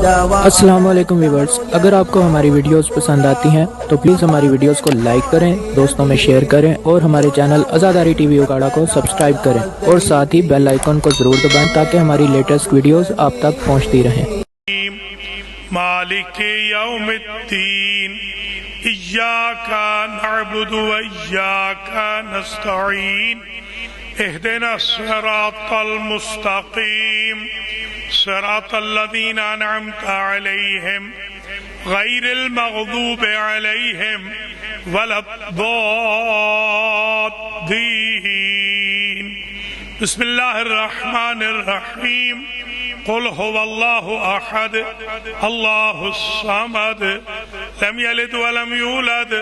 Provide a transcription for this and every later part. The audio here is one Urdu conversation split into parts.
السلام علیکم ویورز، اگر آپ کو ہماری ویڈیوز پسند آتی ہیں تو پلیز ہماری ویڈیوز کو لائک کریں، دوستوں میں شیئر کریں اور ہمارے چینل عزاداری ٹی وی اکاڑا کو سبسکرائب کریں اور ساتھ ہی بیل آئیکن کو ضرور دبائیں تاکہ ہماری لیٹسٹ ویڈیوز آپ تک پہنچتی رہیں۔ مالک یوم الدین ایاک نعبد و ایاک نستعین اہدنا الصراط المستقیم صراط الذین انعمت علیہم غیر المغضوب علیہم ولا الضالین۔ بسم اللہ الرحمن الرحیم۔ قل هو الله احد الله الصمد لم يلد ولم يولد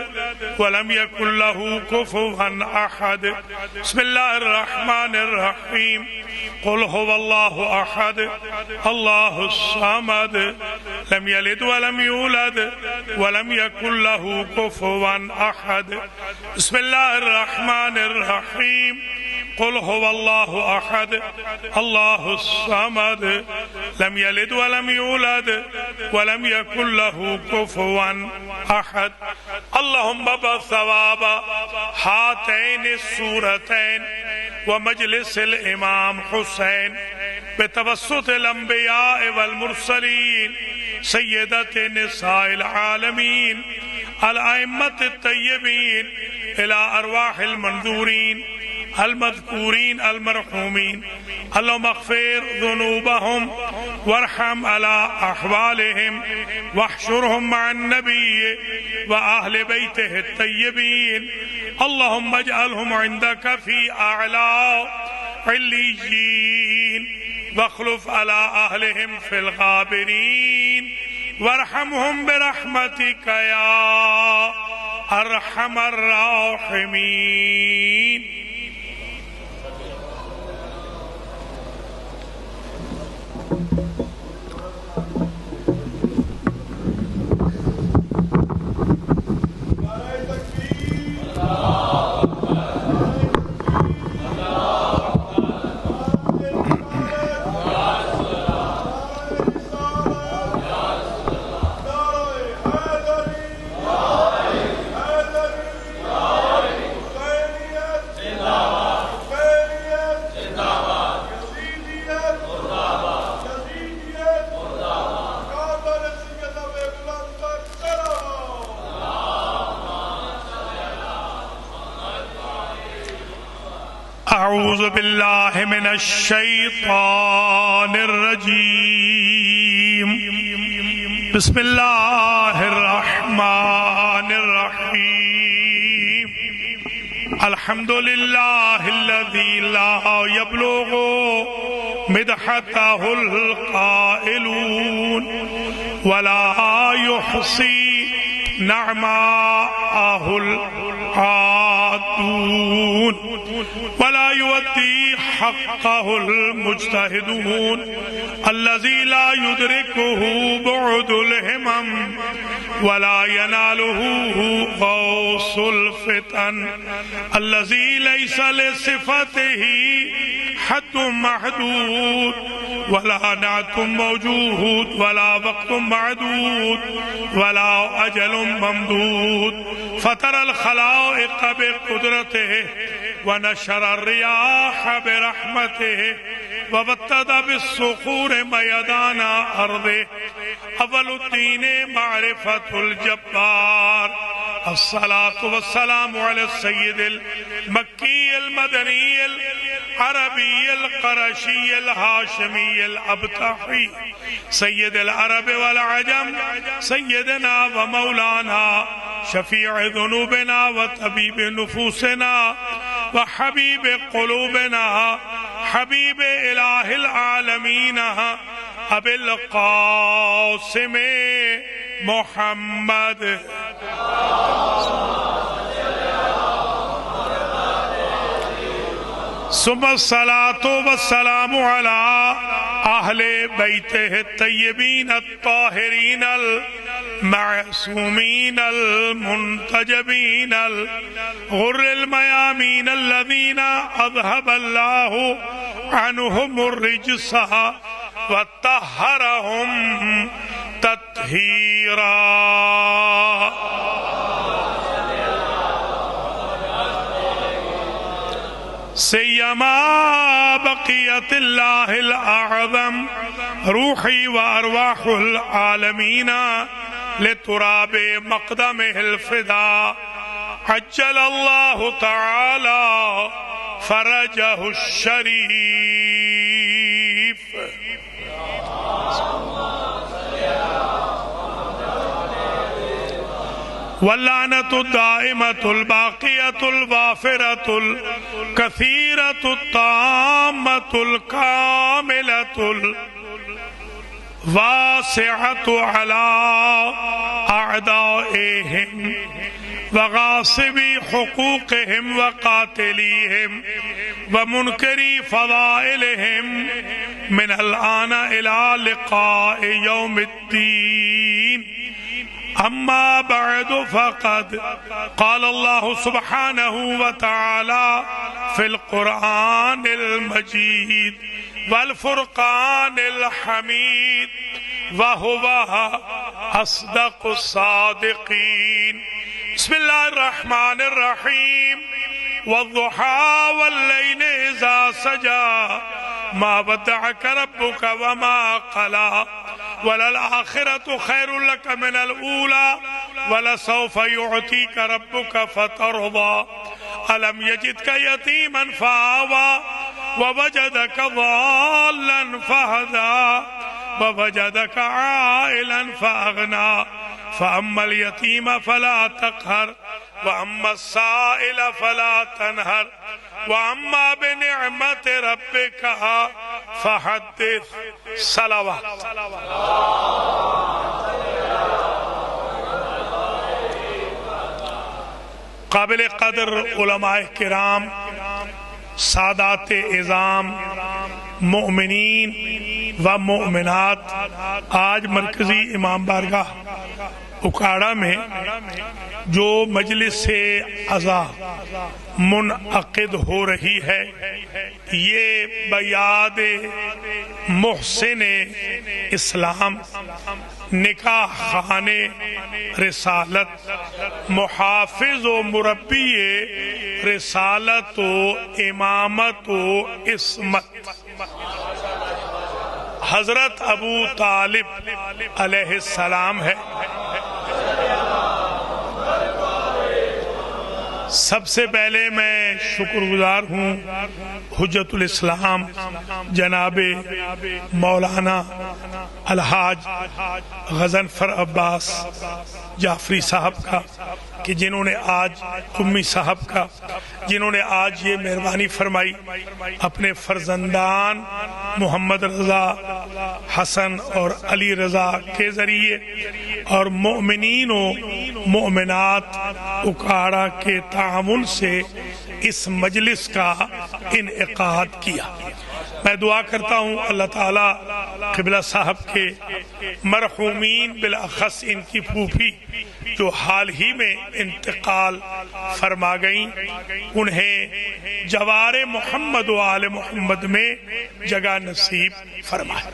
ولم يكن له كفوا احد۔ بسم الله الرحمن الرحيم۔ قل هو الله احد الله الصمد لم يلد ولم يولد ولم يكن له كفوا احد۔ بسم الله الرحمن الرحيم۔ قل هو الله احد الله الصمد لم يلد ولم يولد ولم يكن له كفوا احد۔ اللهم بثواب هاتين السورتين ومجلس الامام حسين بتوسط الانبياء والمرسلين سيدة نساء العالمين الائمة الطيبين الى ارواح المنذورين المذکورین المرحومین، اللہم اغفر ذنوبہم وارحم على احوالہم واحشرہم مع النبی واہل بیتہ الطیبین، اللہم اجعلہم عندک فی اعلی علیین واخلف على اہلہم فی الغابرین وارحمہم برحمتک یا ارحم الراحمین۔ اعوذ باللہ من الشیطان الرجیم، بسم اللہ الرحمن الرحیم۔ الحمدللہ الذی لا یبلغ مدحتہ القائلون ولا یحصی نعماءہ العادون ولا يؤدي حقه المجتهدون الذي لا يدركه بعد الهمم ولا يناله غوص الفتن الذي ليس لصفته حد محدود ولا نعت موجود ولا وقت معدود ولا أجل ممدود فطر الخلائق بقدرته ونشر الرياح برحمته وبتد بالصخور ميدان أرضه أول الدين معرفة الجبار الصلاة والسلام على السيد المكي المدني العربي القرشي الهاشمي الأبتحي سيد العرب والعجم سيدنا ومولانا شفيع ذنوبنا وطبيب نفوسنا وحبيب قلوبنا حبيب إله العالمين أبي القاسم محمد ثم الصلاة والسلام على أهل بيته الطيبين الطاهرين المعصومين المنتجبين الغر الميامين الذين أذهب الله عنهم الرجس وطهرهم تطہیرا۔ سیما بقیت اللہ الاعظم روحی و ارواح العالمین لتراب مقدمہ الفدا عجل اللہ تعالی فرجہ الشریف۔ واللعنة الدائمة الباقية الوافرة الكثيرة التامة الكاملة الواسعة على أعدائهم وغاصبي حقوقهم وقاتليهم ومنكري فضائلهم من الآن إلى لقاء يوم الدين۔ أما بعد فقد قال الله سبحانه وتعالى في القرآن المجيد والفرقان الحميد وهو أصدق الصادقين۔ بسم الله الرحمن الرحيم۔ والضحى والليل إذا سجى ما ودعك ربك وما قلى وللآخرة خير لك من الأولى ولسوف يعطيك ربك فترضى ألم يجدك يتيما فآوى ووجدك ضالا فهدى ووجدك عائلا فأغنى فأما اليتيم فلا تقهر وأما السائل فلا تنهر وأما بنعمة ربك فحدث۔ صلوات۔ قابل قدر علماء کرام، سادات اعظام، مؤمنین و مؤمنات، آج مرکزی امام بارگاہ اکاڑا میں جو مجلس عزا منعقد ہو رہی ہے، یہ بیاد محسن اسلام نکاح خانے رسالت محافظ و مربی رسالت و امامت و عصمت حضرت ابو طالب علیہ السلام ہے۔ سب سے پہلے میں شکر گزار ہوں حجت الاسلام جناب مولانا الحاج غضنفر عباس جعفری صاحب کا، کہ جنہوں نے آج امی صاحب کا، جنہوں نے آج یہ مہربانی فرمائی اپنے فرزندان محمد رضا، حسن اور علی رضا کے ذریعے اور مؤمنین و مؤمنات اکاڑا کے تعاون سے اس مجلس کا انعقاد کیا۔ میں دعا کرتا ہوں اللہ تعالیٰ قبلہ صاحب کے مرحومین بالاخص ان کی پھوپھی جو حال ہی میں انتقال فرما گئیں، انہیں جوار محمد و آل محمد میں جگہ نصیب فرمائے۔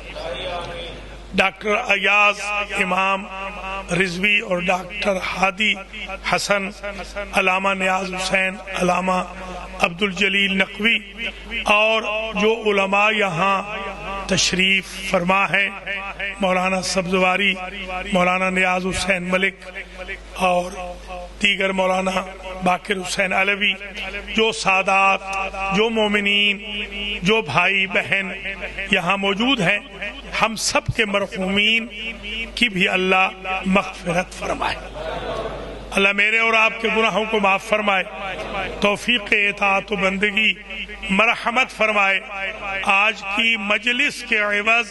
ڈاکٹر ایاز امام رضوی اور ڈاکٹر ہادی حسن، علامہ نیاز حسین، علامہ عبدالجلیل نقوی اور جو علماء یہاں تشریف فرما ہے، مولانا سبزواری، مولانا نیاز حسین ملک اور دیگر مولانا باقر حسین علوی، جو سادات، جو مومنین، جو بھائی بہن یہاں موجود ہیں، ہم سب کے مرحومین کی بھی اللہ مغفرت فرمائے۔ اللہ میرے اور آپ کے گناہوں کو معاف فرمائے، توفیق اطاعت و بندگی مرحمت فرمائے۔ آج کی مجلس کے عوض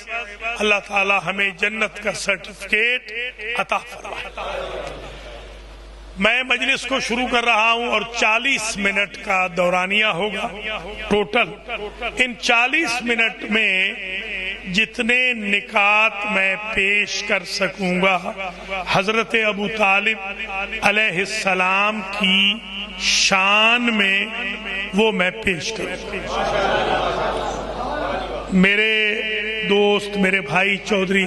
اللہ تعالی ہمیں جنت کا سرٹیفکیٹ عطا فرمائے۔ میں مجلس کو شروع کر رہا ہوں اور 40 منٹ کا دورانیہ ہوگا ٹوٹل۔ ان 40 منٹ میں جتنے نکات میں پیش کر سکوں گا حضرت ابو طالب علیہ السلام کی شان میں وہ میں پیش کروں۔ میرے دوست، میرے بھائی چودھری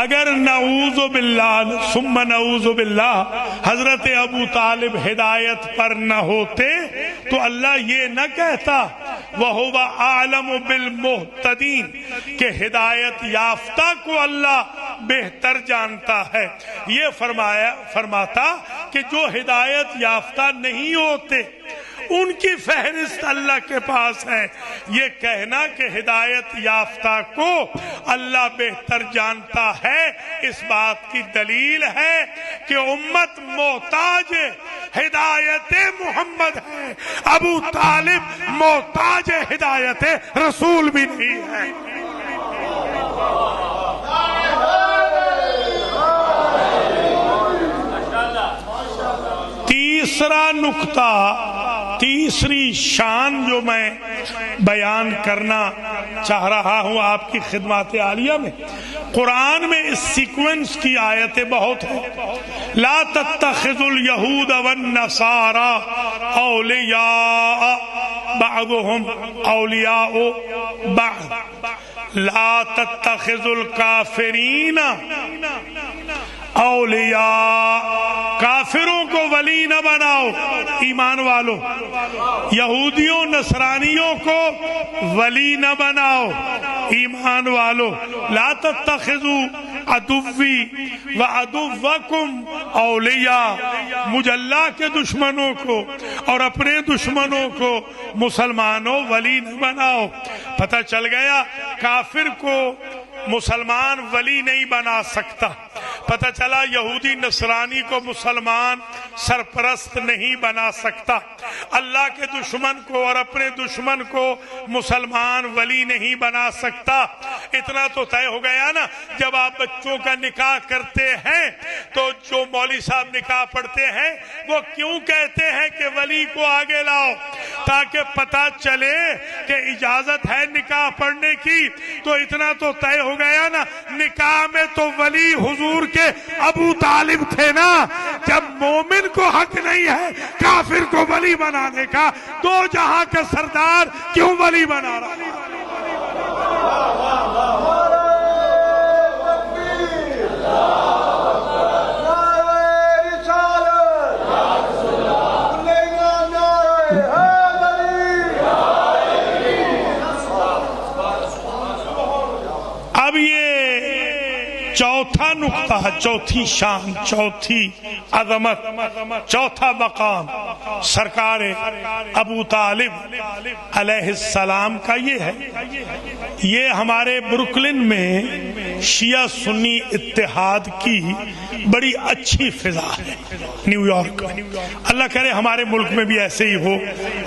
اگر نعوذ باللہ ثم نعوذ باللہ حضرت ابو طالب ہدایت پر نہ ہوتے تو اللہ یہ نہ کہتا وَهُوَ أَعْلَمُ بِالْمُهْتَدِينَ کہ ہدایت یافتہ کو اللہ بہتر جانتا ہے. یہ فرماتا کہ جو ہدایت یافتہ نہیں ہوتے ان کی فہرست اللہ کے پاس ہے. یہ کہنا کہ ہدایت یافتہ کو اللہ بہتر جانتا ہے اس بات کی دلیل ہے کہ امت محتاج ہدایت محمد ہے. ابو طالب محتاج ہدایت رسول بھی نہیں ہے. تیسرا نقطہ، تیسری شان جو میں بیان کرنا چاہ رہا ہوں آپ کی خدمات عالیہ میں، قرآن میں اس سیکوینس کی آیتیں بہت ہیں. لا تتخذوا اليہود والنصارى اولیاء بعضهم اولیاء بعض لا تتخذوا الکافرین اولیاء، کافروں کو ولی نہ بناؤ ایمان والو، یہودیوں نصرانیوں کو ولی نہ بناؤ ایمان والو. لا تتخذوا عدوی وعدوکم اولیاء، مجھ اللہ کے دشمنوں کو اور اپنے دشمنوں کو مسلمانوں ولی نہ بناؤ. پتہ چل گیا کافر کو مسلمان ولی نہیں بنا سکتا. پتہ چلا یہودی نصرانی کو مسلمان سرپرست نہیں بنا سکتا. اللہ کے دشمن کو اور اپنے دشمن کو مسلمان ولی نہیں بنا سکتا. اتنا تو طے ہو گیا نا. جب آپ بچوں کا نکاح کرتے ہیں تو جو مولوی صاحب نکاح پڑھتے ہیں وہ کیوں کہتے ہیں کہ ولی کو آگے لاؤ؟ تاکہ پتہ چلے کہ اجازت ہے نکاح پڑھنے کی. تو اتنا تو طے ہو گیا نا، نکاح میں تو ولی حضور کے ابو طالب تھے نا. جب مومن کو حق نہیں ہے کافر کو ولی بنانے کا، دو جہاں کا سردار کیوں ولی بنا رہا ہے؟ اب یہ چوتھا نقطہ، چوتھی شان، چوتھی عظمت، چوتھا مقام سرکار ابو طالب علیہ السلام کا یہ ہے. یہ ہمارے بروکلن میں شیعہ سنی اتحاد کی بڑی اچھی فضا ہے. نیو یارک، اللہ کرے ہمارے ملک میں بھی ایسے ہی ہو.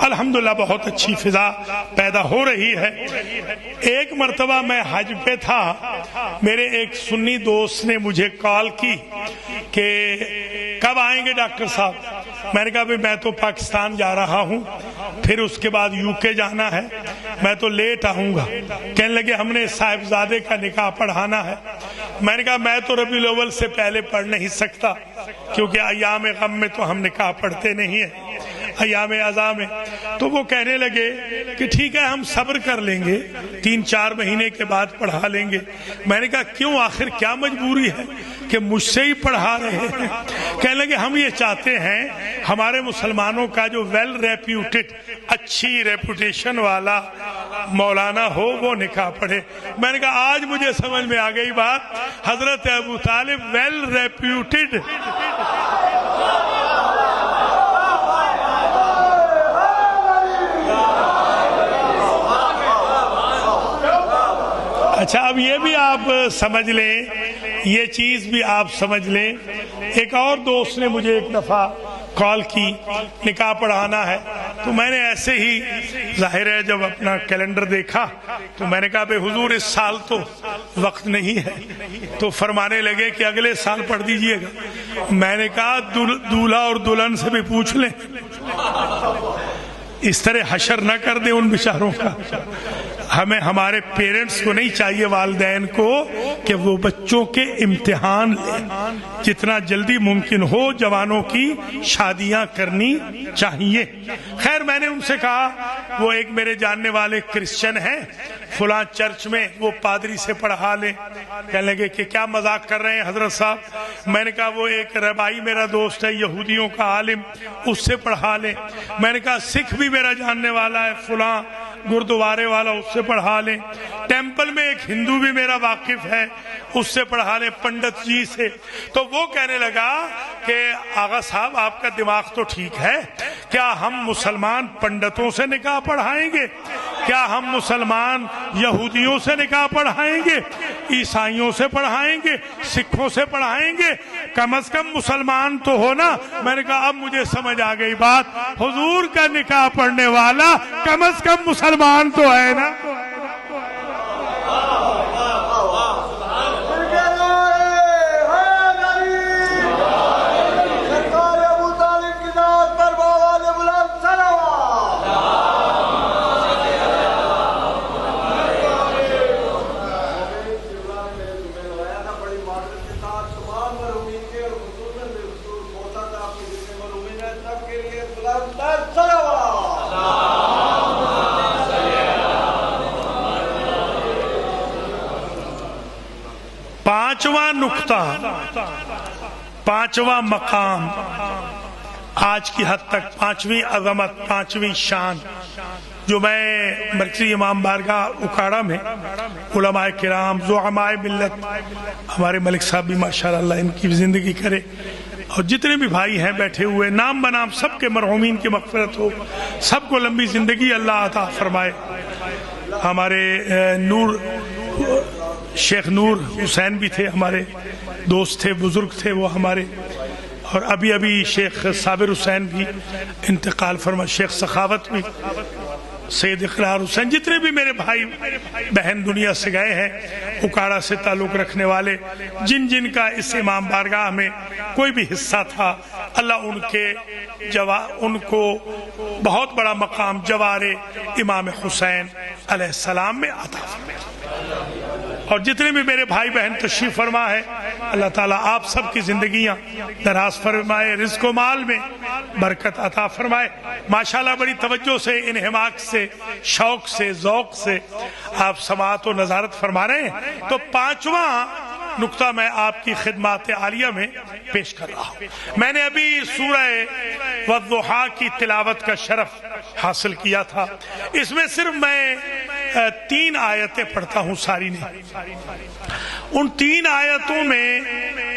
الحمدللہ بہت اچھی فضا پیدا ہو رہی ہے. ایک مرتبہ میں حج پہ تھا، میرے ایک سنی دوست نے مجھے کال کی کہ کب آئیں گے ڈاکٹر صاحب؟ میں نے کہا بھئی میں تو پاکستان جا رہا ہوں، پھر اس کے بعد یو کے جانا ہے، میں تو لیٹ آؤں گا. کہنے لگے ہم نے صاحبزادے کا نکاح پڑھانا ہے. میں نے کہا میں تو ربیع الاول سے پہلے پڑھ نہیں سکتا کیونکہ ایام غم میں تو ہم نکاح پڑھتے نہیں ہیں، ایام عزا میں. تو وہ کہنے لگے کہ ٹھیک ہے ہم صبر کر لیں گے، 3-4 مہینے کے بعد پڑھا لیں گے. میں نے کہا کیوں، آخر کیا مجبوری ہے کہ مجھ سے ہی پڑھا رہے ہیں؟ کہنے لگے ہم یہ چاہتے ہیں ہمارے مسلمانوں کا جو ویل ریپیوٹڈ، اچھی ریپوٹیشن والا مولانا ہو وہ نکاح پڑھے. میں نے کہا آج مجھے سمجھ میں آ گئی بات، حضرت ابو طالب ویل ریپیوٹڈ. اچھا اب یہ بھی آپ سمجھ لیں، یہ چیز بھی آپ سمجھ لیں. ایک اور دوست نے مجھے ایک دفعہ کال کی، نکاح پڑھانا ہے. تو میں نے ایسے ہی ظاہر ہے جب اپنا کیلنڈر دیکھا تو میں نے کہا بے حضور اس سال تو وقت نہیں ہے. تو فرمانے لگے کہ اگلے سال پڑھ دیجئے گا. میں نے کہا دولہا اور دلہن سے بھی پوچھ لیں، اس طرح حشر نہ کر دیں ان بیچاروں کا. ہمیں ہمارے پیرنٹس کو نہیں چاہیے، والدین کو، کہ وہ بچوں کے امتحان لیں، جتنا جلدی ممکن ہو جوانوں کی شادیاں کرنی چاہیے۔ خیر میں نے ان سے کہا، وہ ایک میرے جاننے والے کرسچن ہیں، فلاں چرچ میں وہ پادری سے پڑھا لیں۔ کہنے لگے کہ کیا مذاق کر رہے ہیں حضرت صاحب؟ میں نے کہا وہ ایک ربائی میرا دوست ہے، یہودیوں کا عالم، اس سے پڑھا لیں۔ میں نے کہا سکھ بھی میرا جاننے والا ہے، فلاں گردوارے والا، اس سے پڑھا لیں۔ ٹیمپل میں ایک ہندو بھی میرا واقف ہے، اس سے پڑھا لیں، پنڈت جی سے۔ تو وہ کہنے لگا کہ آغا صاحب آپ کا دماغ تو ٹھیک ہے، کیا ہم مسلمان پنڈتوں سے نکاح پڑھائیں گے؟ کیا ہم مسلمان یہودیوں سے نکاح پڑھائیں گے؟ عیسائیوں سے پڑھائیں گے؟ سکھوں سے پڑھائیں گے؟ کم از کم مسلمان تو ہو نا۔ میں نے کہا اب مجھے سمجھ آ گئی بات، حضور کا نکاح پڑھنے والا کم از کم مسلمان تو ہے نا۔ پانچواں نقطہ، پانچواں مقام، آج کی حد تک پانچویں عظمت، پانچویں شان، جو میں مرکزی امام بارگاہ اکاڑا میں علماء کرام، زعماء ملت، ہمارے ملک صاحب بھی ماشاءاللہ ان کی زندگی کرے، اور جتنے بھی بھائی ہیں بیٹھے ہوئے، نام بنام سب کے مرحومین کی مغفرت ہو، سب کو لمبی زندگی اللہ عطا فرمائے۔ ہمارے نور شیخ نور حسین بھی تھے، ہمارے دوست تھے، بزرگ تھے وہ ہمارے، اور ابھی شیخ صابر حسین بھی انتقال فرما، شیخ سخاوت بھی، سید اقرار حسین، جتنے بھی میرے بھائی بہن دنیا سے گئے ہیں، اکاڑا سے تعلق رکھنے والے، جن کا اس امام بارگاہ میں کوئی بھی حصہ تھا، اللہ ان کو بہت بڑا مقام جوار امام حسین علیہ السلام میں عطا فرمائے۔ اور جتنے بھی میرے بھائی بہن تشریف فرما ہے، اللہ تعالیٰ آپ سب کی زندگیاں دراز فرمائے، رزق و مال میں برکت عطا فرمائے۔ ماشاءاللہ بڑی توجہ سے، انہماک سے، شوق سے، ذوق سے آپ سماعت و نظارت فرما رہے ہیں۔ تو پانچواں نقطہ میں آپ کی خدمات عالیہ میں پیش کر رہا ہوں۔ میں نے ابھی سورہ والضحیٰ کی تلاوت کا شرف حاصل کیا تھا، اس میں صرف میں 3 آیتیں پڑھتا ہوں، ساری نہیں۔ ان 3 آیتوں میں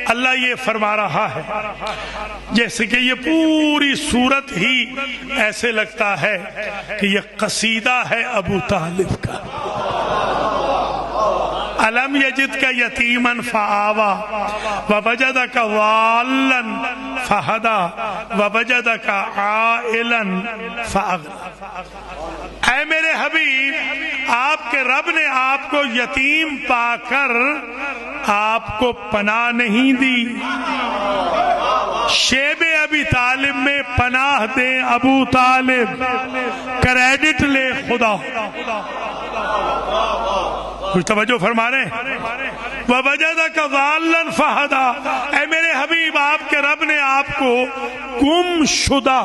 اللہ یہ فرما رہا ہے جیسے کہ یہ پوری سورت ہی ایسے لگتا ہے کہ یہ قصیدہ ہے ابو طالب کا۔ أَلَمْ يَجِدْكَ يَتِيمًا فَآوَى وَوَجَدَكَ ضَالًّا فَهَدَى وَوَجَدَكَ عَائِلًا فَأَغْنَى۔ اے میرے حبیب، آپ کے رب نے آپ کو یتیم پا کر آپ کو پناہ نہیں دی۔ شیب ابی طالب میں پناہ دے ابو طالب، کریڈٹ لے خدا۔ کچھ توجہ فرما رہے ہیں؟ وَوَجَدَكَ ضَالًّا فَهَدَى۔ اے میرے حبیب، آپ کے رب نے آپ کو گم شدہ۔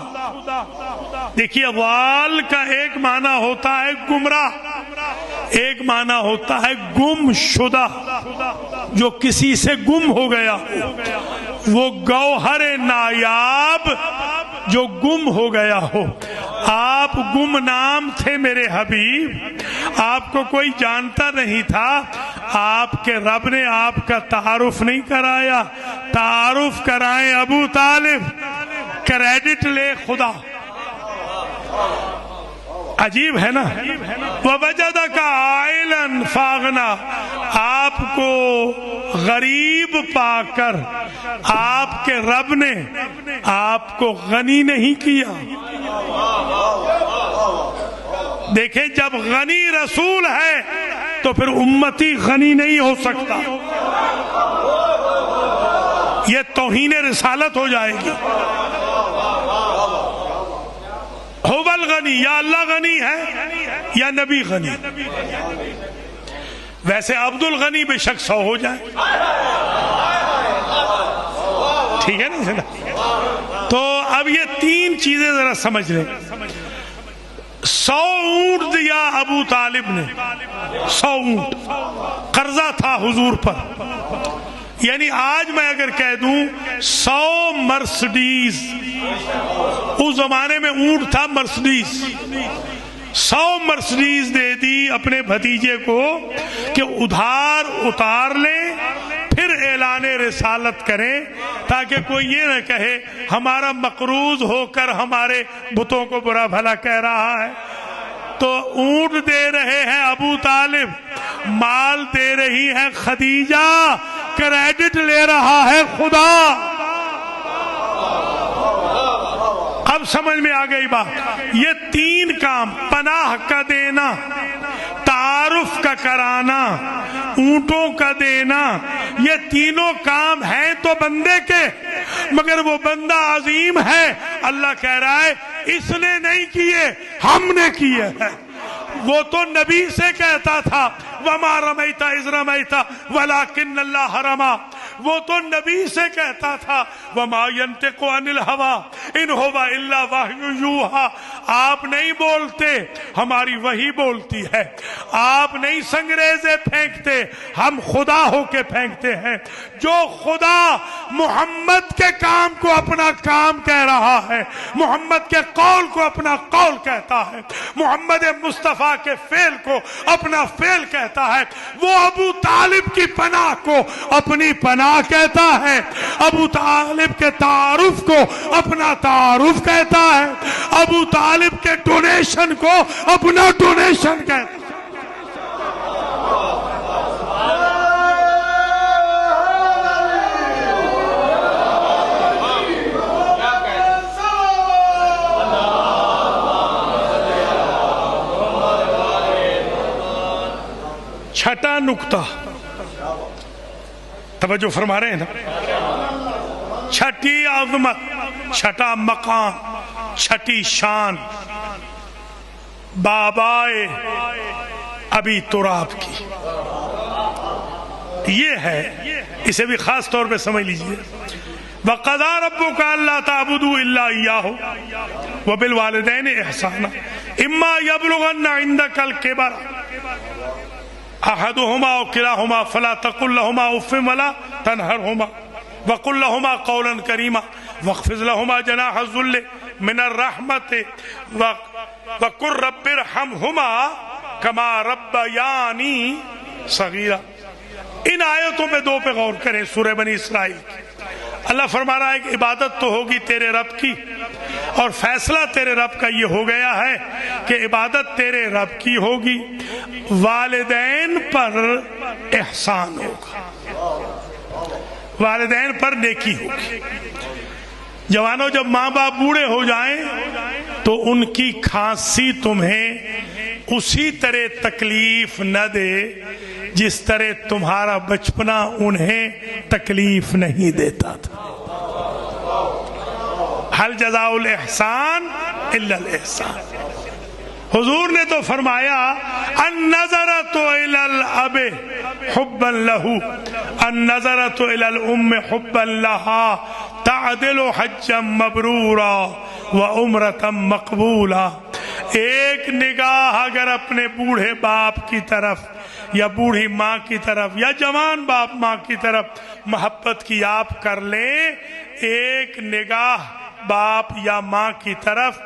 دیکھیے ضال کا ایک معنی ہوتا ہے گمراہ، ایک معنی ہوتا ہے گم شدہ، جو کسی سے گم ہو گیا ہو، وہ گوہر نایاب جو گم ہو گیا ہو۔ آپ گمنام تھے میرے حبیب، آپ کو کوئی جانتا نہیں تھا، آپ کے رب نے آپ کا تعارف نہیں کرایا، تعارف کرائیں ابو طالب، کریڈٹ لے خدا۔ عجیب ہے نا؟ وَوَجَدَكَ عَائِلًا فَأَغْنَى۔ آپ کو غریب پا کر آپ کے رب نے آپ کو غنی نہیں کیا۔ دیکھیں، جب غنی رسول ہے تو پھر امتی غنی نہیں ہو سکتا، یہ توہین رسالت ہو جائے گی۔ هو الغنی، یا اللہ غنی ہے، یا نبی غنی؟ ویسے عبد الغنی بے شک 100 ہو جائے، ٹھیک ہے نا؟ تو اب یہ 3 چیزیں ذرا سمجھ لیں. 100 اونٹ دیا ابو طالب نے، 100 اونٹ قرضہ تھا حضور پر. یعنی آج میں اگر کہہ دوں 100 مرسڈیز، اس زمانے میں اونٹ تھا مرسڈیز، 100 مرسڈیز دے دی اپنے بھتیجے کو کہ ادھار اتار لے، پھر اعلان رسالت کریں، تاکہ کوئی یہ نہ کہے ہمارا مقروض ہو کر ہمارے بتوں کو برا بھلا کہہ رہا ہے. تو اونٹ دے رہے ہیں ابو طالب، مال دے رہی ہے خدیجہ، کریڈٹ لے رہا ہے خدا. اب سمجھ میں آ گئی بات. یہ 3 کام، پناہ کا دینا، تعارف کا کرانا، اونٹوں کا دینا، یہ تینوں کام ہیں تو بندے کے، مگر وہ بندہ عظیم ہے. اللہ کہہ رہا ہے اس نے نہیں کیے، ہم نے کیے ہیں. وہ تو نبی سے کہتا تھا وما رمیت اذ رمیت ولکن اللہ رمی، وہ تو نبی سے کہتا تھا وما ینطق عن الہوی ان ہوا الا وحی یوحی. آپ نہیں بولتے، ہماری وحی بولتی ہے. آپ نہیں سنگریزے پھینکتے، ہم خدا ہو کے پھینکتے ہیں. جو خدا محمد کے کام کو اپنا کام کہہ رہا ہے، محمد کے قول کو اپنا قول کہتا ہے، محمد مصطفیٰ کے فعل کو اپنا فعل کہتا ہے، وہ ابو طالب کی پناہ کو اپنی پناہ کہتا ہے، ابو طالب کے تعارف کو اپنا تعارف کہتا ہے، ابو طالب کے ڈونیشن کو اپنا ڈونیشن کہتا ہے. چھٹا نکتہ توجہ فرما رہے ہیں نا، چھٹی عظمت، چھٹا مقام، چھٹی شان بابائے ابی تراب کی. یہ ہے، اسے بھی خاص طور پہ سمجھ لیجئے. وَقَضَىٰ رَبُّكَ أَلَّا تَعْبُدُوا إِلَّا إِيَّاهُ وَبِالْوَالِدَيْنِ إِحْسَانًا إِمَّا يَبْلُغَنَّ عِندَكَ الْكِبَرَ أحدهما أو كلاهما فلا تقل لهما أف ولا تنهرهما وقل لهما قولا كريما واخفض لهما جناح الذل من الرحمة وقل رب ارحمهما كما ربياني صغيرا. ان آیتوں میں 2 پہ غور کریں سورہ بنی اسرائیل کی. اللہ فرما رہا ہے کہ عبادت تو ہوگی تیرے رب کی، اور فیصلہ تیرے رب کا یہ ہو گیا ہے کہ عبادت تیرے رب کی ہوگی، والدین پر احسان ہوگا، والدین پر نیکی ہوگی. جوانوں، جب ماں باپ بوڑھے ہو جائیں تو ان کی کھانسی تمہیں اسی طرح تکلیف نہ دے جس طرح تمہارا بچپنا انہیں تکلیف نہیں دیتا تھا. حل جزاء الاحسان الا الاحسان. حضور نے تو فرمایا النظرۃ الی الاب حبا له النظرۃ الی الام حبا لها تعدل حجا مبرورا وعمرة مقبولا. ایک نگاہ اگر اپنے بوڑھے باپ کی طرف یا بوڑھی ماں کی طرف یا جوان باپ ماں کی طرف محبت کی آپ کر لیں، ایک نگاہ باپ یا ماں کی طرف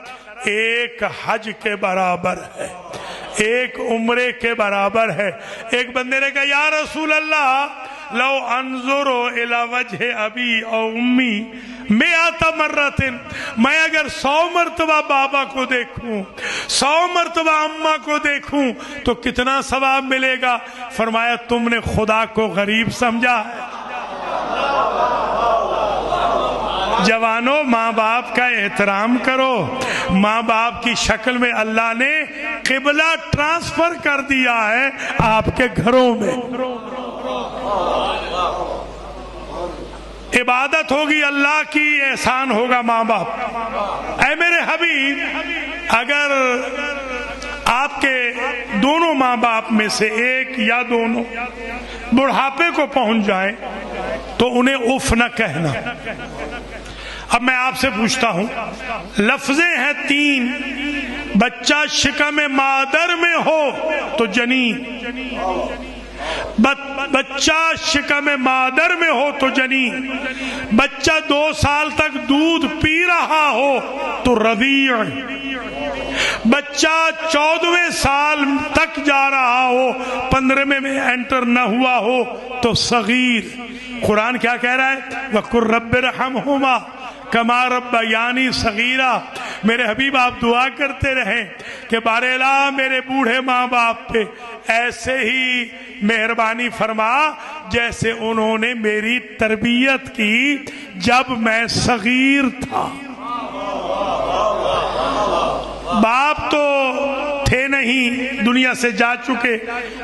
ایک حج کے برابر ہے، ایک عمرے کے برابر ہے. ایک بندے نے کہا یا رسول اللہ لو انظر الی وجہ ابی او امی 100 مرۃ، میں اگر 100 مرتبہ بابا کو دیکھوں، 100 مرتبہ اماں کو دیکھوں تو کتنا ثواب ملے گا؟ فرمایا تم نے خدا کو غریب سمجھا ہے. جوانوں، ماں باپ کا احترام کرو. ماں باپ کی شکل میں اللہ نے قبلہ ٹرانسفر کر دیا ہے آپ کے گھروں میں. عبادت ہوگی اللہ کی، احسان ہوگا ماں باپ. اے میرے حبیب، اگر آپ کے دونوں ماں باپ میں سے ایک یا دونوں بڑھاپے کو پہنچ جائیں تو انہیں اف نہ کہنا. اب میں آپ سے پوچھتا ہوں، لفظیں ہیں 3، بچہ شکم مادر میں ہو تو جنین، بچہ شکم مادر میں ہو تو جنین، بچہ 2 سال تک دودھ پی رہا ہو تو رضیع، بچہ 14ویں سال تک جا رہا ہو 15ویں میں انٹر نہ ہوا ہو تو صغیر. قرآن کیا کہہ رہا ہے؟ وَقُلْ رَبِّ ارْحَمْهُمَا کما ربیانی صغیرہ. میرے حبیب آپ دعا کرتے رہیں کہ بار الہ میرے بوڑھے ماں باپ پہ ایسے ہی مہربانی فرما جیسے انہوں نے میری تربیت کی جب میں صغیر تھا. باپ تو تھے نہیں، دنیا سے جا چکے،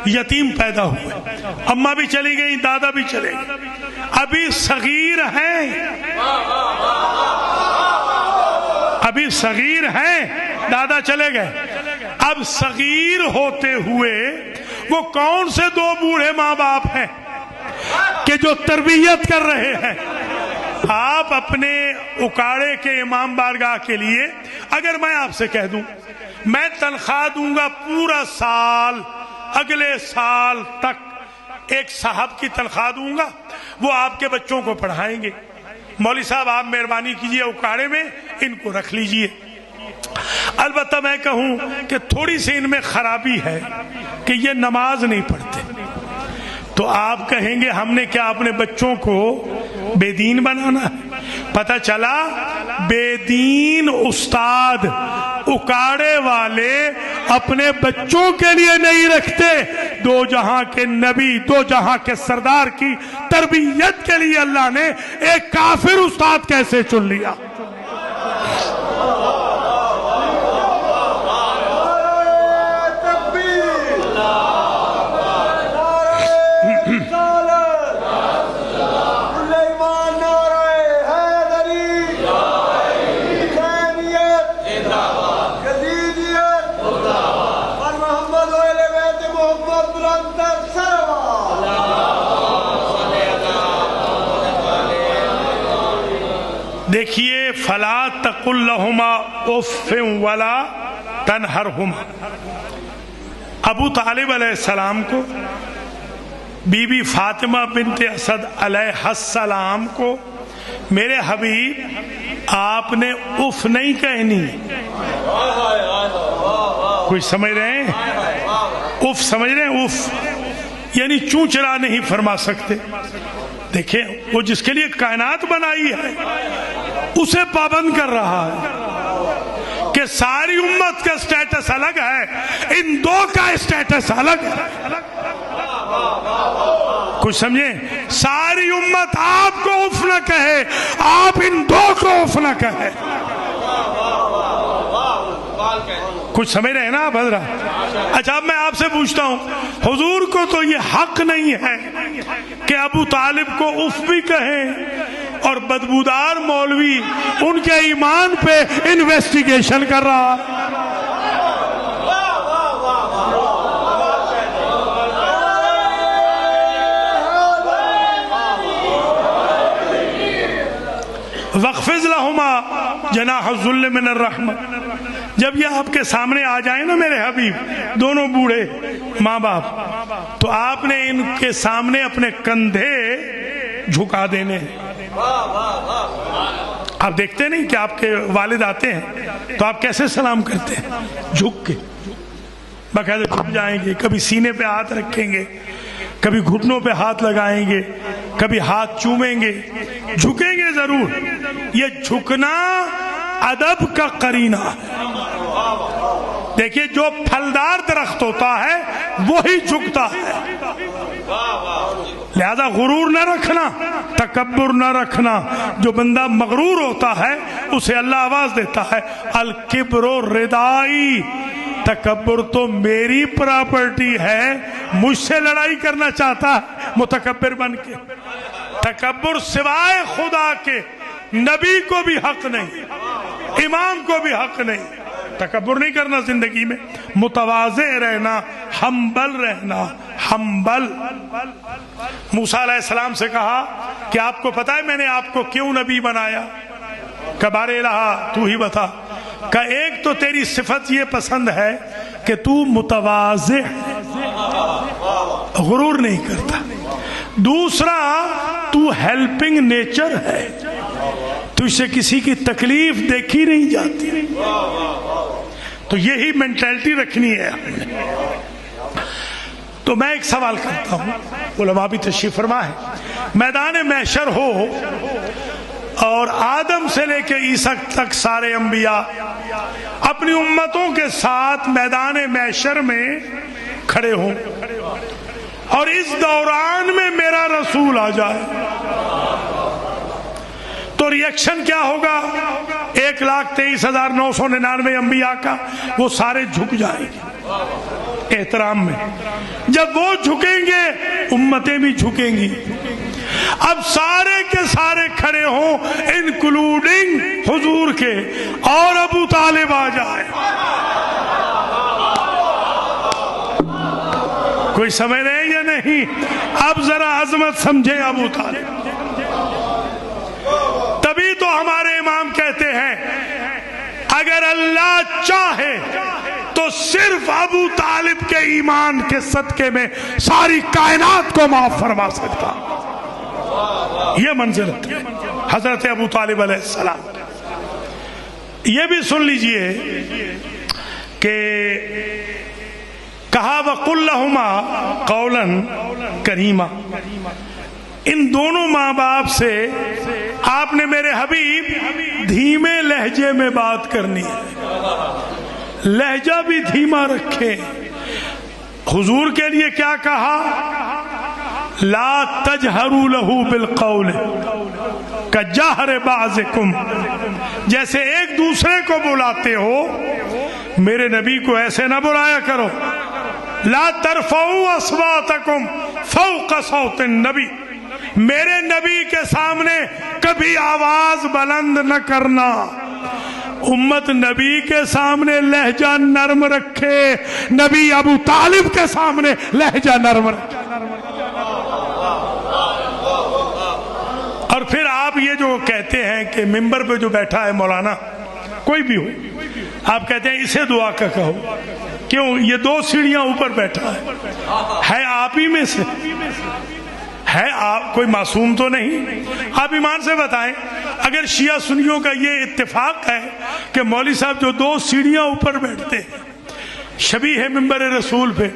یتیم پیدا ہوئے، اماں بھی چلی گئی، دادا بھی چلے گئے، ابھی صغیر ہیں، ابھی صغیر ہیں، دادا چلے گئے. اب صغیر ہوتے ہوئے وہ کون سے 2 بوڑھے ماں باپ ہیں کہ جو تربیت کر رہے ہیں؟ آپ اپنے اکاڑے کے امام بارگاہ کے لیے اگر میں آپ سے کہہ دوں میں تنخواہ دوں گا پورا سال، اگلے سال تک ایک صاحب کی تنخواہ دوں گا، وہ آپ کے بچوں کو پڑھائیں گے، مولوی صاحب آپ مہربانی کیجئے اکاڑے میں ان کو رکھ لیجئے. البتہ میں کہوں کہ تھوڑی سی ان میں خرابی ہے کہ یہ نماز نہیں پڑھتے، تو آپ کہیں گے ہم نے کیا اپنے بچوں کو بے دین بنانا ہے؟ پتہ چلا بے دین استاد اکاڑے والے اپنے بچوں کے لیے نہیں رکھتے، 2 جہاں کے نبی، 2 جہاں کے سردار کی تربیت کے لیے اللہ نے ایک کافر استاد کیسے چن لیا؟ دیکھیے فلا تقل لہما اف ولا تنہرہما. ابو طالب علیہ السلام کو، بی بی فاطمہ بنت اسد علیہ السلام کو میرے حبیب آپ نے اف نہیں کہنی. کوئی سمجھ رہے ہیں؟ اف سمجھ رہے ہیں؟ اف یعنی چونچرا نہیں فرما سکتے. دیکھیں وہ جس کے لیے کائنات بنائی ہے اسے پابند کر رہا ہے کہ ساری امت کا سٹیٹس الگ ہے، ان 2 کا سٹیٹس الگ ہے. کچھ سمجھیں؟ ساری امت آپ کو اف نہ کہے، آپ ان 2 کو اف نہ کہے. کچھ سمجھ رہے ہیں نا آپ حضرات؟ اچھا اب میں آپ سے پوچھتا ہوں، حضور کو تو یہ حق نہیں ہے کہ ابو طالب کو اف بھی کہیں اور بدبودار مولوی ان کے ایمان پہ انویسٹیگیشن کر رہا ہے. وَاخْفِضْ لَهُمَا جَنَاحَ الذُّلِّ مِنَ الرَّحْمَةِ. جب یہ آپ کے سامنے آ جائیں نا میرے حبیب، دونوں بوڑھے ماں باپ، تو آپ نے ان کے سامنے اپنے کندھے جھکا دینے. آپ دیکھتے نہیں کہ آپ کے والد آتے ہیں تو آپ کیسے سلام کرتے ہیں؟ جھک کے، باقاعدہ جھک جائیں گے، کبھی سینے پہ ہاتھ رکھیں گے، کبھی گھٹنوں پہ ہاتھ لگائیں گے، کبھی ہاتھ چومیں گے، جھکیں گے ضرور. یہ جھکنا ادب کا قرینہ ہے. دیکھیے جو پھلدار درخت ہوتا ہے وہی جھکتا ہے. لہذا غرور نہ رکھنا، تکبر نہ رکھنا. جو بندہ مغرور ہوتا ہے اسے اللہ آواز دیتا ہے الکبر ردائی، تکبر تو میری پراپرٹی ہے، مجھ سے لڑائی کرنا چاہتا ہے متکبر بن کے. تکبر سوائے خدا کے نبی کو بھی حق نہیں، امام کو بھی حق نہیں. تکبر نہیں کرنا زندگی میں. متواضع رہنا، ہمبل رہنا، ہمبل۔ موسیٰ علیہ السلام سے کہا کہ آپ کو پتا ہے میں نے آپ کو کیوں نبی بنایا؟ کہ بار الہ تو ہی بتا۔ کہ ایک تو تیری صفت یہ پسند ہے کہ تو متواضع غرور نہیں کرتا، دوسرا تو ہیلپنگ نیچر ہے، تجھ سے کسی کی تکلیف دیکھی نہیں جاتی، تو یہی مینٹلٹی رکھنی ہے ہم نے۔ تو میں ایک سوال کرتا ہوں، علماء بھی تشریف فرما ہے، میدان محشر ہو اور آدم سے لے کے عیسیٰ تک سارے انبیاء اپنی امتوں کے ساتھ میدان محشر میں کھڑے ہوں، اور اس دوران میں میرا رسول آ جائے، تو ریئیکشن کیا ہوگا؟ 1,23,999 انبیاء کا، وہ سارے جھک جائیں گے احترام میں۔ جب وہ جھکیں گے امتیں بھی جھکیں گی۔ اب سارے کے سارے کھڑے ہوں انکلوڈنگ حضور کے، اور ابو طالب آ جائے، کوئی سمجھ رہے یا نہیں؟ اب ذرا عظمت سمجھے ابو طالب۔ تبھی تو ہمارے امام کہتے ہیں اگر اللہ چاہے تو صرف ابو طالب کے ایمان کے صدقے میں ساری کائنات کو معاف فرما سکتا۔ یہ منزلت حضرت ابو طالب علیہ السلام۔ یہ بھی سن لیجئے کہ کہا وَقُلْ لَهُمَا قَوْلًا كَرِيمًا، ان دونوں ماں باپ سے آپ نے میرے حبیب دھیمے لہجے میں بات کرنی ہے، لہجہ بھی دھیما رکھیں۔ حضور کے لیے کیا کہا؟ لا تجہروا لہ بالقول کجہر بعضکم، جیسے ایک دوسرے کو بلاتے ہو میرے نبی کو ایسے نہ بلایا کرو۔ لا ترفعوا اصواتکم فوق صوت النبی، میرے نبی کے سامنے کبھی آواز بلند نہ کرنا۔ امت نبی کے سامنے لہجہ نرم رکھے، نبی ابو طالب کے سامنے لہجہ نرم رکھے۔ اور پھر آپ یہ جو کہتے ہیں کہ ممبر پہ جو بیٹھا ہے مولانا کوئی بھی ہو، آپ کہتے ہیں اسے دعا کا کہو، کیوں؟ یہ 2 سیڑھیاں اوپر بیٹھا ہے آپ ہی میں سے ہے، آپ کوئی معصوم تو نہیں۔ آپ ایمان سے بتائیں اگر شیعہ سنیوں کا یہ اتفاق ہے کہ مولوی صاحب جو 2 سیڑھیاں اوپر بیٹھتے ہیں شبیہ ہے ممبر رسول پہ،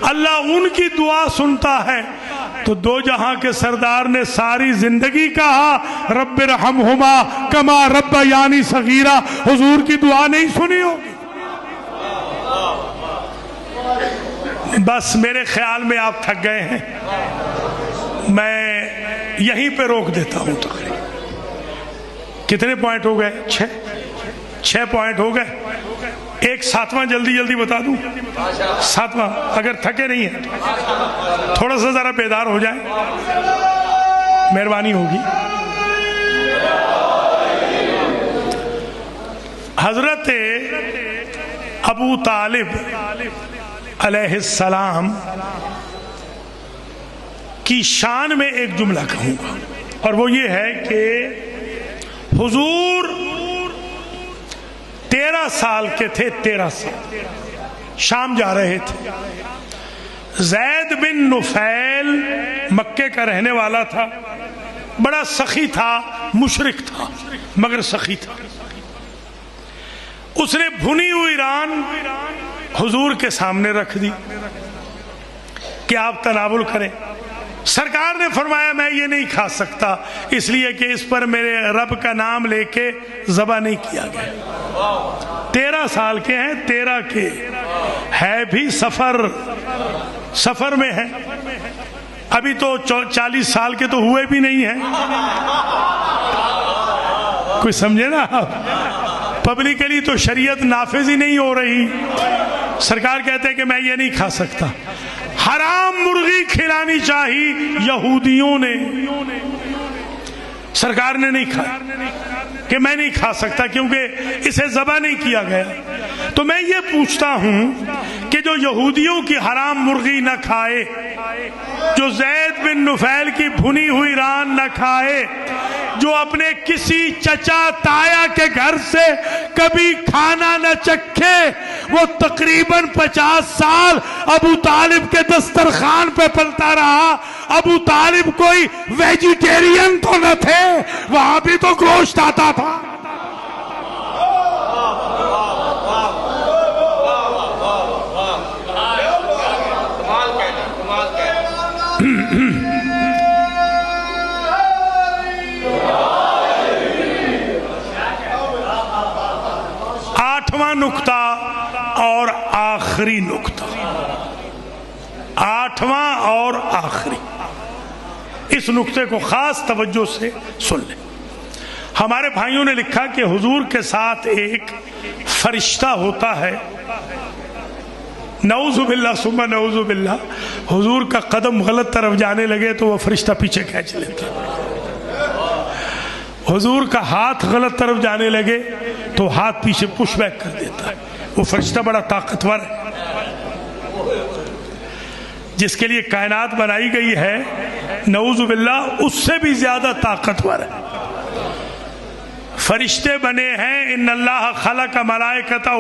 اللہ ان کی دعا سنتا ہے، تو 2 جہاں کے سردار نے ساری زندگی کہا رب ارحمہما کما ربیانی صغیرہ، حضور کی دعا نہیں سنی ہوگی؟ بس میرے خیال میں آپ تھک گئے ہیں، میں یہیں پہ روک دیتا ہوں۔ کتنے پوائنٹ ہو گئے؟ 6 پوائنٹ ہو گئے۔ ایک 7واں جلدی بتا دوں، 7واں اگر تھکے نہیں ہیں تھوڑا سا ذرا بیدار ہو جائیں، مہربانی ہوگی۔ حضرت ابو طالب علیہ السلام کی شان میں ایک جملہ کہوں گا، اور وہ یہ ہے کہ حضور 13 سال کے تھے، 13 سال شام جا رہے تھے۔ زید بن نفیل مکے کا رہنے والا تھا، بڑا سخی تھا، مشرک تھا مگر سخی تھا۔ اس نے بھنی ہوئی ران حضور کے سامنے رکھ دی کہ آپ تناول کریں۔ سرکار نے فرمایا میں یہ نہیں کھا سکتا، اس لیے کہ اس پر میرے رب کا نام لے کے ذبح نہیں کیا گیا۔ 13 سال کے ہیں، 13 کے ہے بھی سفر میں ہے، ابھی تو 40 سال کے تو ہوئے بھی نہیں ہیں، کوئی سمجھے نا؟ پبلکلی تو شریعت نافذ ہی نہیں ہو رہی۔ سرکار کہتے ہیں کہ میں یہ نہیں کھا سکتا۔ حرام مرغی کھلانی چاہی یہودیوں نے، سرکار نے نہیں کھایا کہ میں نہیں کھا سکتا کیونکہ اسے ذبح نہیں کیا گیا. تو میں یہ پوچھتا ہوں کہ جو یہودیوں کی حرام مرغی نہ کھائے، جو زید بن نفیل کی بھنی ہوئی ران نہ کھائے، جو اپنے کسی چچا تایا کے گھر سے کبھی کھانا نہ چکھے، وہ تقریباً 50 سال ابو طالب کے دسترخوان پہ پلتا رہا. ابو طالب کوئی ویجیٹیرین تو نہ تھے، وہاں بھی تو گوشت آتا تھا. آٹھواں نکتہ اور آخری نکتہ، آٹھواں اور آخری، اس نکتے کو خاص توجہ سے سن لیں. ہمارے بھائیوں نے لکھا کہ حضور کے ساتھ ایک فرشتہ ہوتا ہے. نعوذ باللہ ثم نعوذ باللہ، حضور کا قدم غلط طرف جانے لگے تو وہ فرشتہ پیچھے کھینچ لیتا. حضور کا ہاتھ غلط طرف جانے لگے تو ہاتھ پیچھے پش بیک کر دیتا ہے. وہ فرشتہ بڑا طاقتور ہے، جس کے لیے کائنات بنائی گئی ہے، نعوذ باللہ اس سے بھی زیادہ طاقتور ہے. فرشتے بنے ہیں، ان اللہ خلق ملائکتہ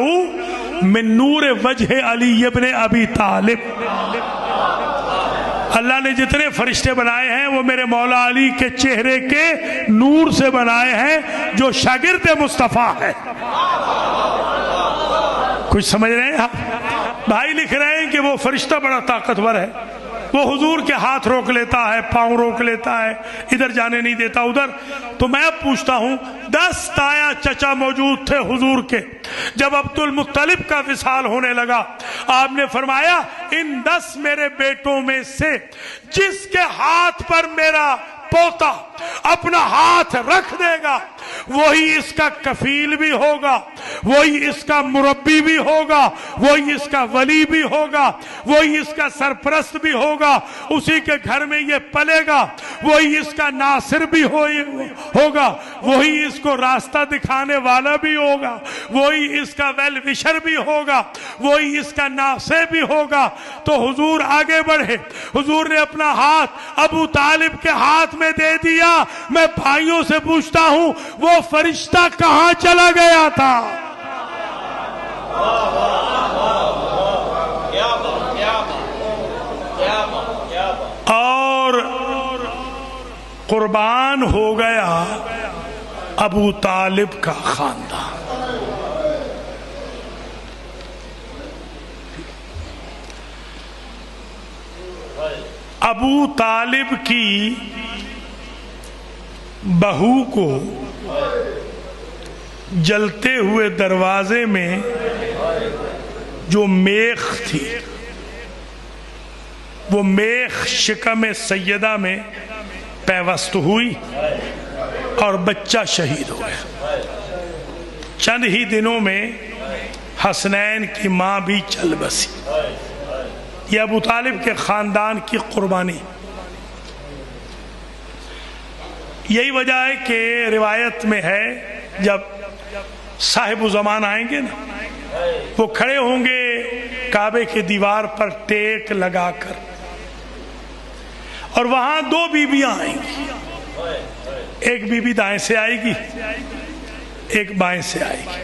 من نور وجہ علی ابن ابی طالب. اللہ نے جتنے فرشتے بنائے ہیں وہ میرے مولا علی کے چہرے کے نور سے بنائے ہیں، جو شاگرد مصطفیٰ ہے. کچھ سمجھ رہے ہیں آپ؟ بھائی لکھ رہے ہیں کہ وہ فرشتہ بڑا طاقتور ہے، وہ حضور کے ہاتھ روک لیتا ہے، پاؤں روک لیتا ہے، ادھر جانے نہیں دیتا ادھر. تو میں اب پوچھتا ہوں، 10 تایا چچا موجود تھے حضور کے. جب عبد المطلب کا وصال ہونے لگا، آپ نے فرمایا ان 10 میرے بیٹوں میں سے جس کے ہاتھ پر میرا پوتا اپنا ہاتھ رکھ دے گا، وہی اس کا کفیل بھی ہوگا، وہی اس کا مربی بھی ہوگا، وہی اس کا ولی بھی ہوگا، وہی اس کا سرپرست بھی ہوگا، اسی کے گھر میں یہ پلے گا، وہی اس کا ناصر بھی ہوگا، وہی اس کو راستہ دکھانے والا بھی ہوگا، وہی اس کا ویل وشر بھی ہوگا، وہی اس کا ناصر بھی ہوگا. تو حضور آگے بڑھے، حضور نے اپنا ہاتھ ابو طالب کے ہاتھ میں دے دیا. میں بھائیوں سے پوچھتا ہوں، وہ فرشتہ کہاں چلا گیا تھا؟ اور قربان ہو گیا ابو طالب کا خاندان. ابو طالب کی بہو کو جلتے ہوئے دروازے میں جو میخ تھی، وہ میخ شکم سیدہ میں پیوست ہوئی اور بچہ شہید ہو گیا. چند ہی دنوں میں حسنین کی ماں بھی چل بسی. یہ ابو طالب کے خاندان کی قربانی. یہی وجہ ہے کہ روایت میں ہے جب صاحب زمان آئیں گے نا، وہ کھڑے ہوں گے کعبے کی دیوار پر ٹیک لگا کر، اور وہاں 2 بیویاں آئیں گی. ایک بیوی دائیں سے آئے گی، ایک بائیں سے آئے گی.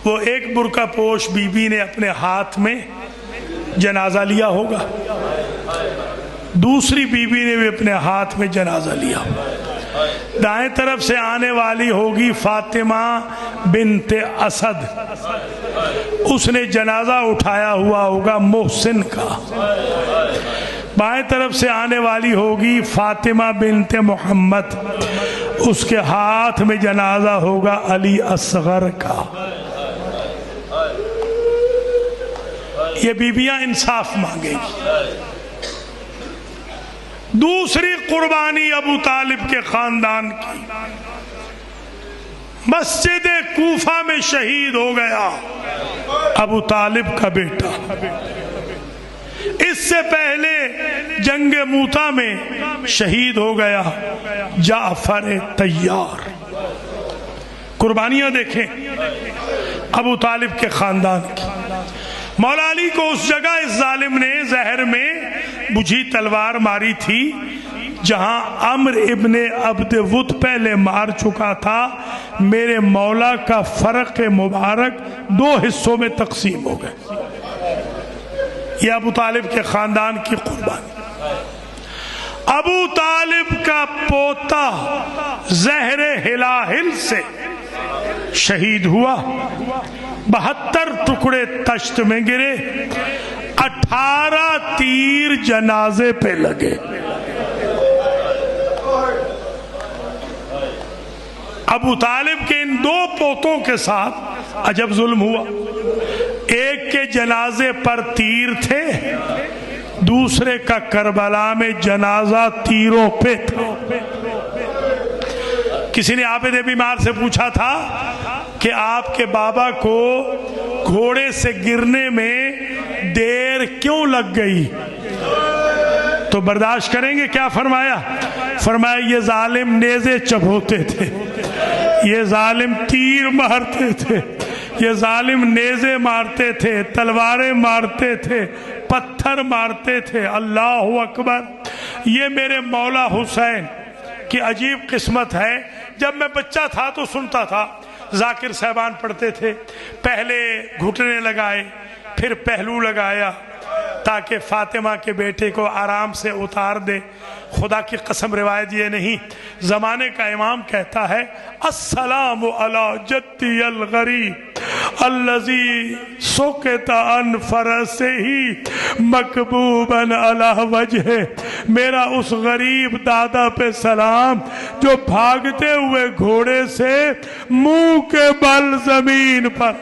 وہ ایک برقع پوش بیوی نے اپنے ہاتھ میں جنازہ لیا ہوگا، دوسری بیوی نے بھی اپنے ہاتھ میں جنازہ لیا ہوگا. دائیں طرف سے آنے والی ہوگی فاطمہ بنت اسد، اس نے جنازہ اٹھایا ہوا ہوگا محسن کا. بائیں طرف سے آنے والی ہوگی فاطمہ بنت محمد، اس کے ہاتھ میں جنازہ ہوگا علی اصغر کا. یہ بیویاں انصاف مانگیں گی. دوسری قربانی ابو طالب کے خاندان کی، مسجد کوفہ میں شہید ہو گیا ابو طالب کا بیٹا. اس سے پہلے جنگ موتا میں شہید ہو گیا جعفر طیار. قربانیاں دیکھیں ابو طالب کے خاندان کی. مولا علی کو اس جگہ اس ظالم نے زہر میں بجھی تلوار ماری تھی جہاں عمر ابن عبد ود پہلے مار چکا تھا. میرے مولا کا فرق مبارک 2 حصوں میں تقسیم ہو گئے. یہ ابو طالب کے خاندان کی قربانی. ابو طالب کا پوتا زہر ہلاہل سے شہید ہوا. 72 ٹکڑے تشت میں گرے. 18 تیر جنازے پہ لگے. ابو طالب کے ان 2 پوتوں کے ساتھ عجب ظلم ہوا. ایک کے جنازے پر تیر تھے, دوسرے کا کربلا میں جنازہ تیروں پہ تھا. کسی نے عابد بیمار سے پوچھا تھا کہ آپ کے بابا کو گھوڑے سے گرنے میں دیر کیوں لگ گئی, تو برداشت کریں گے کیا فرمایا؟ فرمایا یہ ظالم نیزے چبوتے تھے, یہ ظالم تیر مارتے تھے, یہ ظالم نیزے مارتے تھے, تلواریں مارتے تھے, پتھر مارتے تھے. اللہ اکبر. یہ میرے مولا حسین کی عجیب قسمت ہے. جب میں بچہ تھا تو سنتا تھا ذاکر صاحبان پڑھتے تھے, پہلے گھٹنے لگائے پھر پہلو لگایا تاکہ فاطمہ کے بیٹے کو آرام سے اتار دے. خدا کی قسم روایت یہ نہیں, زمانے کا امام کہتا ہے السلام علی جدی الغریب الذی سکت عن فرسہ مکبوبا علی وجہ. میرا اس غریب دادا پہ سلام جو بھاگتے ہوئے گھوڑے سے منہ کے بل زمین پر,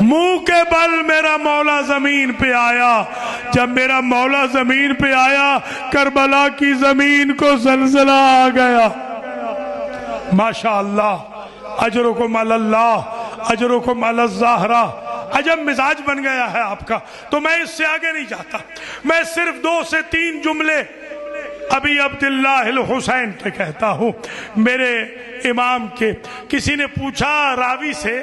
منہ کے بل میرا مولا زمین پہ آیا. جب میرا مولا زمین پہ آیا کربلا کی زمین کو زلزلہ آ گیا. ماشاءاللہ, اجرکم علی اللہ, اجرکم علی الزہرا. عجب مزاج بن گیا ہے آپ کا. تو میں اس سے آگے نہیں جاتا, میں صرف 2 سے 3 جملے ابی عبداللہ الحسین کے کہتا ہوں, میرے امام کے. کسی نے پوچھا راوی سے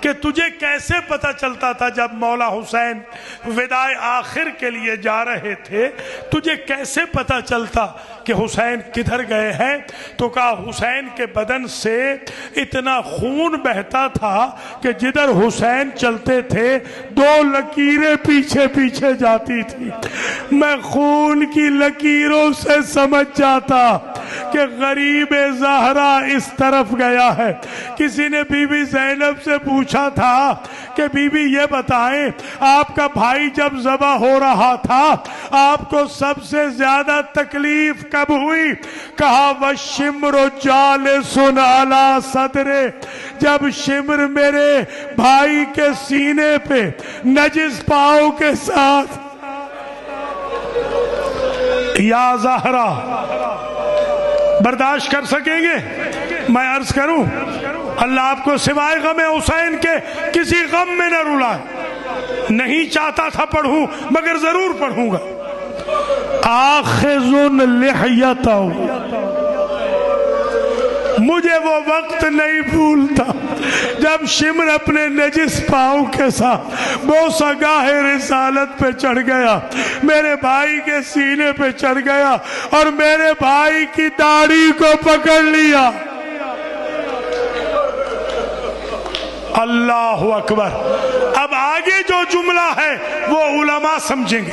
کہ تجھے کیسے پتا چلتا تھا جب مولا حسین وداع آخر کے لیے جا رہے تھے, تجھے کیسے پتا چلتا کہ حسین کدھر گئے ہیں؟ تو کہا حسین کے بدن سے اتنا خون بہتا تھا کہ جدھر حسین چلتے تھے 2 لکیریں پیچھے پیچھے جاتی تھی. میں خون کی لکیروں سے سمجھ جاتا کہ غریب زہرا اس طرف گیا ہے. کسی نے بی بی زینب سے پوچھا تھا کہ بی بی یہ بتائیں آپ کا بھائی جب ذبح ہو رہا تھا آپ کو سب سے زیادہ تکلیف کب ہوئی؟ کہا وَالشِّمْرُ جَالِسٌ عَلَى صَدْرِ. جب شمر میرے بھائی کے سینے پہ نجس پاؤں کے ساتھ. یا زہرا, برداشت کر سکیں گے؟ میں عرض کروں اللہ آپ کو سوائے غم حسین کے کسی غم میں نہ رلائے. نہیں چاہتا تھا پڑھوں مگر ضرور پڑھوں گا. آخذ لحیتہ, مجھے وہ وقت نہیں بھولتا جب شمر اپنے نجس پاؤں کے ساتھ بوسہ گاہ رسالت پہ چڑھ گیا, میرے بھائی کے سینے پہ چڑھ گیا اور میرے بھائی کی داڑھی کو پکڑ لیا. اللہ اکبر. اب آگے جو جملہ ہے وہ علماء سمجھیں گے,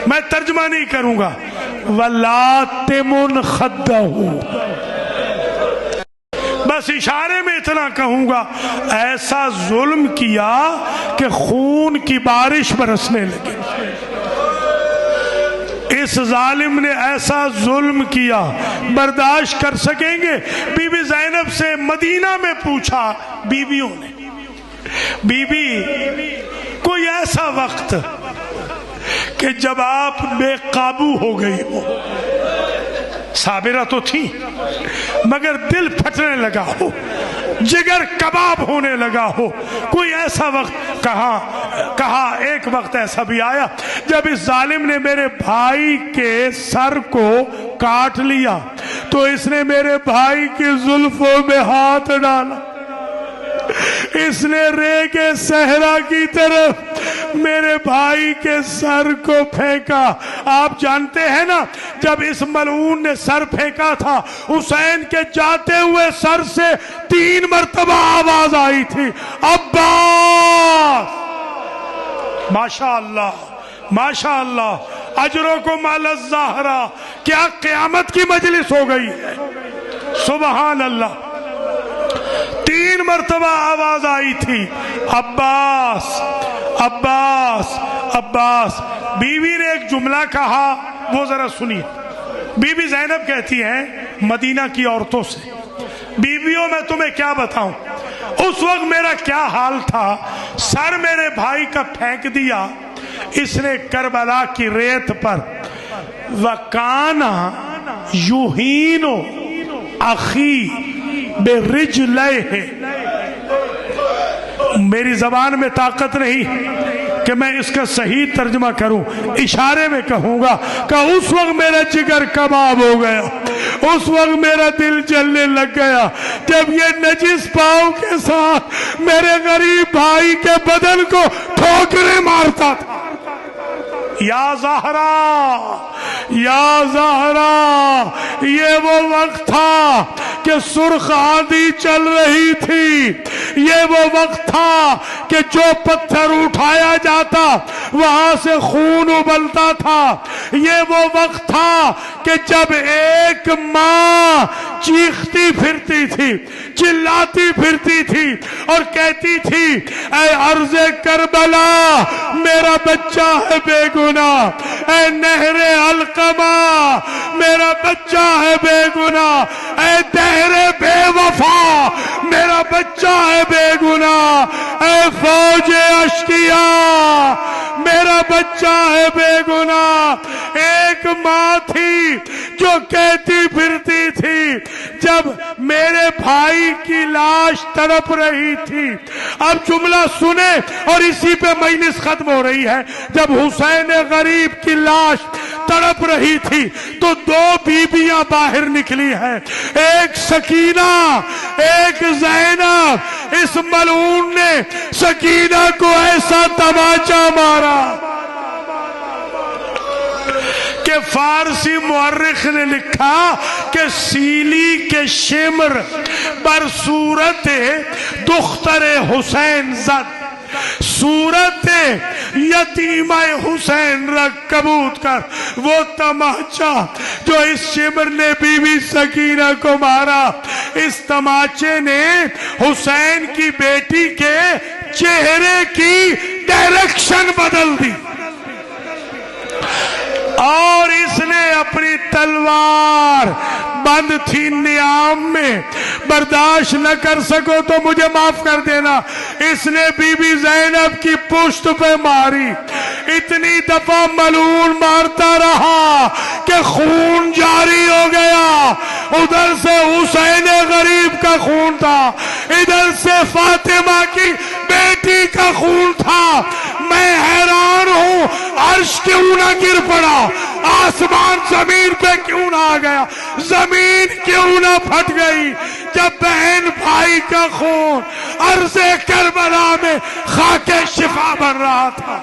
میں ترجمہ نہیں کروں گا. وَلَاتِمٌ خَدَّهُ, بس اشارے میں اتنا کہوں گا ایسا ظلم کیا کہ خون کی بارش برسنے لگی. اس ظالم نے ایسا ظلم کیا, برداشت کر سکیں گے؟ بی بی زینب سے مدینہ میں پوچھا بیویوں نے, بی بی کوئی ایسا وقت کہ جب آپ بے قابو ہو گئی ہو, صابرہ تو تھی مگر دل پھٹنے لگا ہو, جگر کباب ہونے لگا ہو, کوئی ایسا وقت؟ کہا کہا ایک وقت ایسا بھی آیا جب اس ظالم نے میرے بھائی کے سر کو کاٹ لیا تو اس نے میرے بھائی کی زلفوں میں ہاتھ ڈالا، اس نے ریگ صحرا کی طرف میرے بھائی کے سر کو پھینکا۔ آپ جانتے ہیں نا جب اس ملعون نے سر پھینکا تھا حسین کے جاتے ہوئے سر سے 3 مرتبہ آواز آئی تھی، عباس۔ ماشاءاللہ ماشاءاللہ، اجرکم علی الزہرا، کیا قیامت کی مجلس ہو گئی ہے، سبحان اللہ۔ 3 مرتبہ آواز آئی تھی، عباس عباس عباس۔ بیوی نے ایک جملہ کہا، وہ ذرا سنیے۔ بی بی زینب کہتی ہیں مدینہ کی عورتوں سے، بیویوں میں تمہیں کیا بتاؤں، اس وقت میرا کیا حال تھا، سر میرے بھائی کا پھینک دیا اس نے کربلا کی ریت پر، وَكَانَ يُهِينُ أَخِي بِرِجْلَيْهِ۔ میری زبان میں طاقت نہیں کہ میں اس کا صحیح ترجمہ کروں، اشارے میں کہوں گا کہ اس وقت میرا جگر کباب ہو گیا، اس وقت میرا دل جلنے لگ گیا جب یہ نجس پاؤں کے ساتھ میرے غریب بھائی کے بدن کو ٹھوکریں مارتا تھا۔ یا زہرا یا زہرا، یہ وہ وقت تھا کہ سرخ آندھی چل رہی تھی، یہ وہ وقت تھا کہ جو پتھر اٹھایا جاتا وہاں سے خون ابلتا تھا، یہ وہ وقت تھا کہ جب ایک ماں چیختی پھرتی تھی، چلاتی پھرتی تھی اور کہتی تھی، اے ارض کربلا میرا بچہ ہے بے گناہ، اے نہر علقمہ میرا بچہ ہے بے گناہ، اے دہر بے وفا میرا بچہ ہے بے گناہ، اے فوج اشقیاء میرا بچہ ہے بے گناہ۔ ایک ماں تھی جو کہتی پھرتی تھی جب میرے بھائی کی لاش تڑپ رہی تھی۔ اب جملہ سنے اور اسی پہ مجلس ختم ہو رہی ہے۔ جب حسین غریب کی لاش تڑپ رہی تھی تو 2 بیویاں باہر نکلی ہیں، ایک سکینہ ایک زینب۔ اس ملعون نے سکینہ کو ایسا تماچا مارا کہ فارسی مورخ نے لکھا کہ سیلی کے شمر بر صورت دختر حسین زد، صورت یتیمہ حسین رکھ کبوت کر۔ وہ تماچا جو اس شمر نے بی بی سکینہ کو مارا، اس تماچے نے حسین کی بیٹی کے چہرے کی ڈائریکشن بدل دی، اور اس نے اپنی تلوار بند تھی نیام میں، برداشت نہ کر سکو تو مجھے معاف کر دینا، اس نے بی بی زینب کی پشت پہ ماری۔ اتنی دفعہ ملعون مارتا رہا کہ خون جاری ہو گیا، ادھر سے حسین غریب کا خون تھا، ادھر سے فاطمہ کی بیٹی کا خون تھا۔ میں حیران ہوں عرش کیوں نہ گر پڑا، آسمان زمین پہ کیوں نہ آ گیا، زمین کیوں نہ پھٹ گئی جب بہن بھائی کا خون عرض کربلا میں خاک شفا بن رہا تھا۔